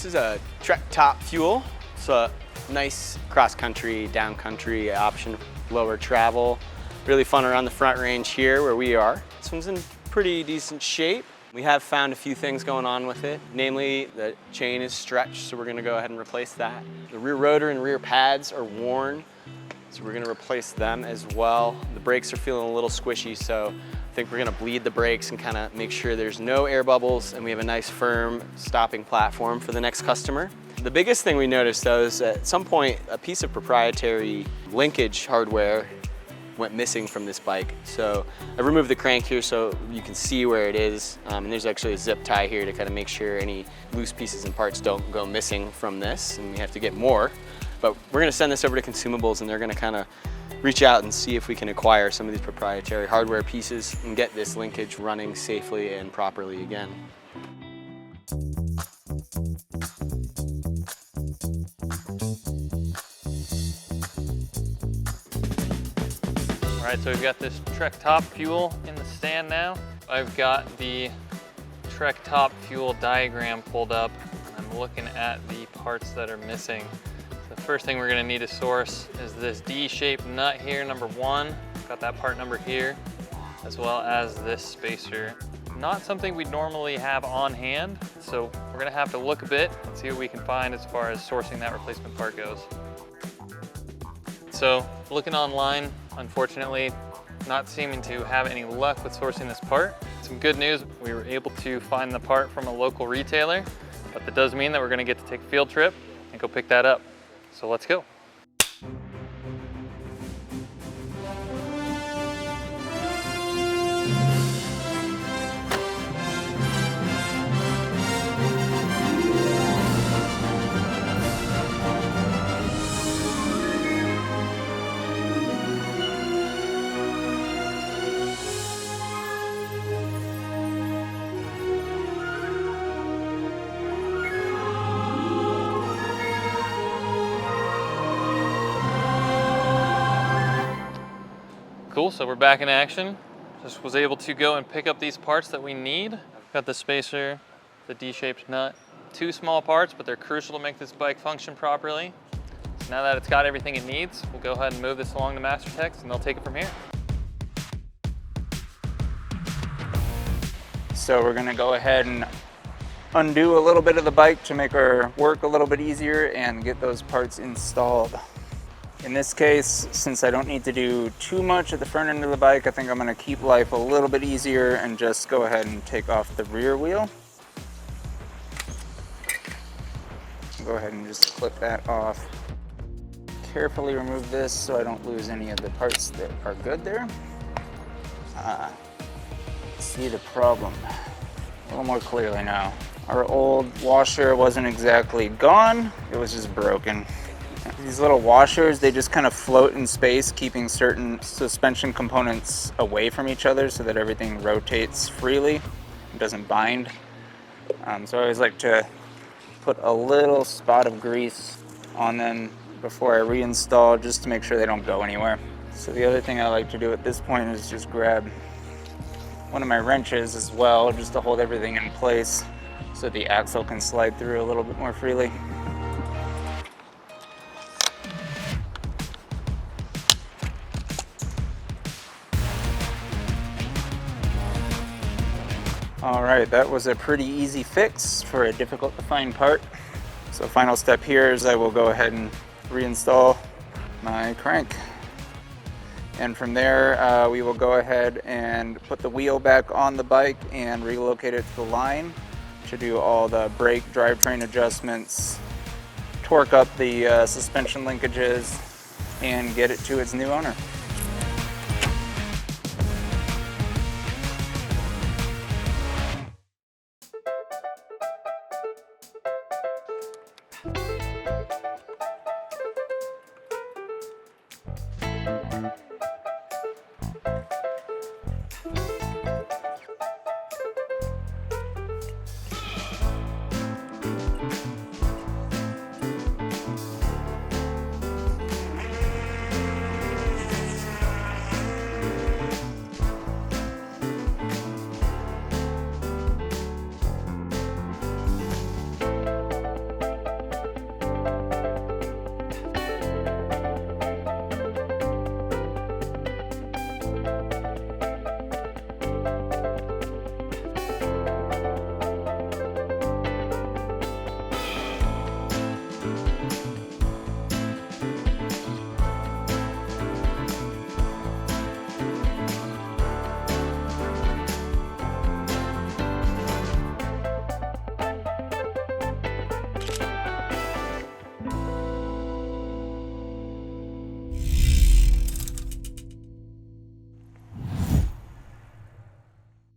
This is a Trek Top Fuel. It's a nice cross-country, down-country option, lower travel. Really fun around the Front Range here where we are. This one's in pretty decent shape. We have found a few things going on with it. Namely, the chain is stretched, so we're gonna go ahead and replace that. The rear rotor and rear pads are worn, so we're gonna replace them as well. The brakes are feeling a little squishy, so I think we're gonna bleed the brakes and kind of make sure there's no air bubbles and we have a nice firm stopping platform for the next customer. The biggest thing we noticed though is at some point a piece of proprietary linkage hardware went missing from this bike. So I removed the crank here so you can see where it is. And there's actually a zip tie here to kind of make sure any loose pieces and parts don't go missing from this, and we have to get more. But we're gonna send this over to Consumables and they're gonna kind of reach out and see if we can acquire some of these proprietary hardware pieces and get this linkage running safely and properly again. All right, so we've got this Trek Top Fuel in the stand now. I've got the Trek Top Fuel diagram pulled up. I'm looking at the parts that are missing. The first thing we're gonna need to source is this D-shaped nut here, number 1. Got that part number here, as well as this spacer. Not something we'd normally have on hand, so we're gonna have to look a bit and see what we can find as far as sourcing that replacement part goes. So looking online, unfortunately, not seeming to have any luck with sourcing this part. Some good news, we were able to find the part from a local retailer, but that does mean that we're gonna get to take a field trip and go pick that up. So let's go. Cool, so we're back in action. Just was able to go and pick up these parts that we need. Got the spacer, the D-shaped nut. 2 small parts, but they're crucial to make this bike function properly. So now that it's got everything it needs, we'll go ahead and move this along to MasterTech's and they'll take it from here. So we're gonna go ahead and undo a little bit of the bike to make our work a little bit easier and get those parts installed. In this case, since I don't need to do too much at the front end of the bike, I think I'm gonna keep life a little bit easier and just go ahead and take off the rear wheel. Go ahead and just clip that off. Carefully remove this so I don't lose any of the parts that are good there. See the problem a little more clearly now. Our old washer wasn't exactly gone, it was just broken. These little washers, they just kind of float in space, keeping certain suspension components away from each other so that everything rotates freely and doesn't bind. So I always like to put a little spot of grease on them before I reinstall, just to make sure they don't go anywhere. So the other thing I like to do at this point is just grab one of my wrenches as well, just to hold everything in place so the axle can slide through a little bit more freely. All right, that was a pretty easy fix for a difficult to find part. So final step here is I will go ahead and reinstall my crank. And from there, we will go ahead and put the wheel back on the bike and relocate it to the line to do all the brake drivetrain adjustments, torque up the suspension linkages, and get it to its new owner.